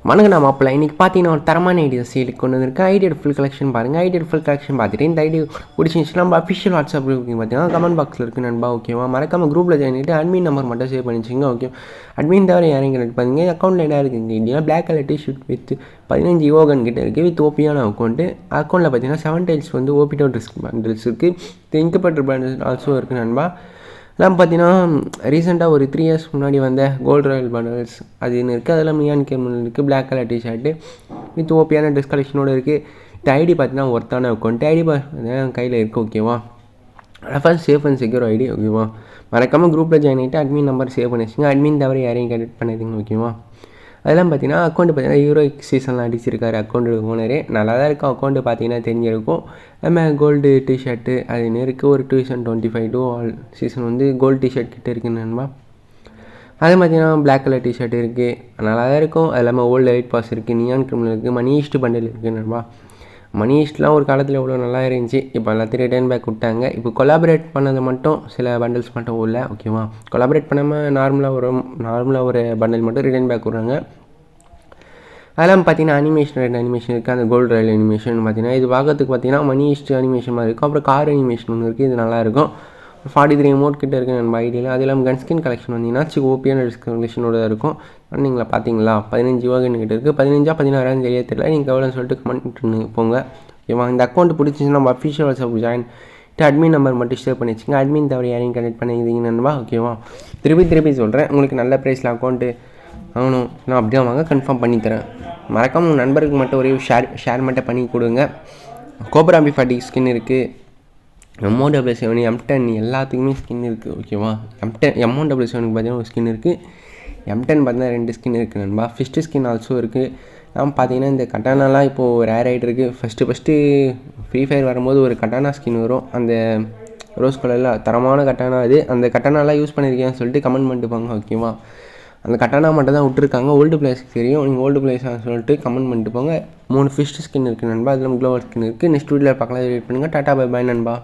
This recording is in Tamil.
வணக்கம் நான் மாப்பிள்ள. இன்றைக்கி பார்த்தீங்கன்னா ஒரு தரமான ஐடியா சேலுக்கு கொண்டு வந்திருக்கு. ஐடியா ஃபுல் கலெக்ஷன் பாருங்கள். ஐடியா ஃபுல் கலெக்ஷன் பார்த்துட்டு இந்த ஐடியா பிடிச்சிருந்துச்சுன்னா நம்ம அஃபிஷியல் வாட்ஸ்அப் குரூப் பார்த்தீங்கன்னா கமெண்ட் பாக்ஸில் இருக்குது நண்பா. ஓகேவா? மறக்காமல் குரூப்பில் ஜாயின் பண்ணிட்டு அட்மின் நம்பர் மட்டும் சேவ் பண்ணிச்சிங்க. ஓகே, அட்மின் தவிர யாரையும் கனெக்ட் பண்ணுங்க. அக்கௌண்ட்டில் என்ன இருக்குது India black colour T-shirt with 15 யோகன் கிட்டே இருக்குது வித் ஓபியான அக்கௌண்ட்டு. அக்கௌண்ட்டில் பார்த்தீங்கன்னா 7 டைல்ஸ் வந்து ஓபிடோ ட்ரெஸ் பண்டில்ஸ் இருக்குது. இங்கப்பட்ட பண்டில்ஸ் ஆல்சோ இருக்குது நண்பா. எல்லாம் பார்த்தீங்கன்னா ரீசெண்டாக ஒரு 3 இயர்ஸ் முன்னாடி வந்த கோல்டு ராயல் பண்டல்ஸ் அதுன்னு இருக்குது. அதெல்லாம் மியான் கேமல் இருக்குது. பிளாக் கலர் டிஷர்ட்டு வித் ஓபியான ட்ரெஸ் கலெக்ஷனோடு இருக்குது. இந்த ஐடி பார்த்தீங்கன்னா ஒர்த்தான அக்கௌண்ட். ஐடி கையில் இருக்குது. ஓகேவா? First safe and secure ID. ஓகேவா? மறக்காமல் குரூப்பில் ஜாயின் ஆகிட்டு அட்மின் நம்பர் சேவ் பண்ணி வச்சுங்க. அட்மின் தவிர யாரையும் கனெக்ட் பண்ணாதீங்க. ஓகேவா? அதெல்லாம் பார்த்தீங்கன்னா அக்கௌண்ட்டு பார்த்தீங்கன்னா யூரோ சீசன்லாம் அடிச்சிருக்காரு அக்கௌண்ட்டு ஓனரே. நல்லா தான் இருக்கும் அக்கௌண்ட்டு பார்த்தீங்கன்னா தெரிஞ்சிருக்கும். நம்ம கோல்டு டிஷர்ட்டு அதுன்னு இருக்குது. ஒரு 2025 ஆல் சீசன் வந்து கோல்டு டிஷர்ட் கிட்டே இருக்குன்னு நண்பா. அதே பார்த்தீங்கன்னா பிளாக் கலர் டிஷர்ட் இருக்குது. நல்லா தான் இருக்கும். அது இல்லாமல் ஓல்டு லைட் பாஸ் இருக்குது. நியான் கிரிமினல் இருக்குது. மணி ஈஸ்ட் பண்டில் இருக்குது நண்பா. மணி ஈஸ்ட்லாம் ஒரு காலத்தில் எவ்வளோ நல்லா இருந்துச்சு. இப்போ எல்லாத்தையும் ரிட்டர்ன் பேக் விட்டாங்க. இப்போ கொலாபரேட் பண்ணது மட்டும் சில பண்டில்ஸ் மட்டும் இல்லை. ஓகேவா? கொலாபரேட் பண்ணாமல் நார்மலாக ஒரு பண்டில் மட்டும் ரிட்டர்ன் பேக் விட்றாங்க. அதெல்லாம் பார்த்தீங்கன்னா அனிமேஷன் இருக்குது. அந்த கோல்டு ரயில் அனிமேஷன் பார்த்தீங்கன்னா இது பார்க்கறதுக்கு பார்த்தீங்கன்னா மணி ஈஸ்ட் அனிமேஷன் மாதிரி இருக்கும். அப்புறம் கார் அனிமேஷன் ஒன்று இருக்குது. இது நல்லாயிருக்கும். 43 அமௌண்ட் கிட்டே இருக்குது நம்ம ஐடியில். அது இல்லாமல் கன் ஸ்கின் கலெக்ஷன் வந்தீங்கன்னா ஓபியான கலெக்ஷனோட தான் இருக்கும். நீங்களா பார்த்தீங்களா 15 யோகன் கிட்டே இருக்குது. 15 16 தெரிய தெரியல. நீங்கள் எவ்வளோன்னு சொல்லிட்டு கமெண்ட் போங்க. ஓகேவா? இந்த அக்கௌண்ட் பிடிச்சிச்சுன்னா நம்ம official WhatsApp join admin number மட்டும் சேவ் பண்ணி வச்சுங்க. அட்மின் தவிர யாரையும் கனெக்ட் பண்ணிக்கிறீங்க நண்பா. ஓகேவா? திருப்பி சொல்கிறேன். உங்களுக்கு நல்ல ப்ரைஸில் அக்கௌண்ட்டு ஆகணும் நான் அப்படியே வாங்க கன்ஃபார்ம் பண்ணித்தரேன். மறக்காமல் உங்கள் நண்பருக்கு மட்டும் ஒரே ஷேர் மட்டும் பண்ணி கொடுங்க. கோப்ரா B40 ஸ்கின் இருக்குது. M1W7 M10 எல்லாத்துக்குமே ஸ்கின் இருக்குது. ஓகேவா? M1W7க்கு பார்த்தீங்கன்னா ஒரு ஸ்கின் இருக்குது. M10 பார்த்தீங்கன்னா 2 ஸ்கின் இருக்குது நண்பா. ஃபிஸ்ட்டு ஸ்கின் ஆல்சோ இருக்குது. நான் பார்த்தீங்கன்னா இந்த கட்டானாலாம் இப்போது ரேர் ஆகிட்டு இருக்குது. ஃபஸ்ட்டு ஃப்ரீ ஃபயர் வரும்போது ஒரு கட்டானா ஸ்கின் வரும். அந்த ரோஸ் கலரில் தரமான கட்டானா அது. அந்த கட்டானாலாம் யூஸ் பண்ணியிருக்கேன்னு சொல்லிட்டு கமெண்ட் பண்ணிட்டு போங்க. ஓகேவா? அந்த கட்டானா மட்டும் தான் விட்டுருக்காங்க. ஓல்டு பிளேஸ்க்கு தெரியும். நீங்கள் ஓல்டு பிளேஸாக சொல்லிட்டு கமெண்ட் பண்ணிட்டு போங்க. 3 ஃபிஸ்ட் ஸ்கின் இருக்குது நண்பா. அதில் க்ளோவர் ஸ்கின் இருக்குது. நெக்ஸ்ட் வீடியோவில் பார்க்கலாம். வெயிட் பண்ணுங்கள். டாட்டா பை பாய் நண்பா.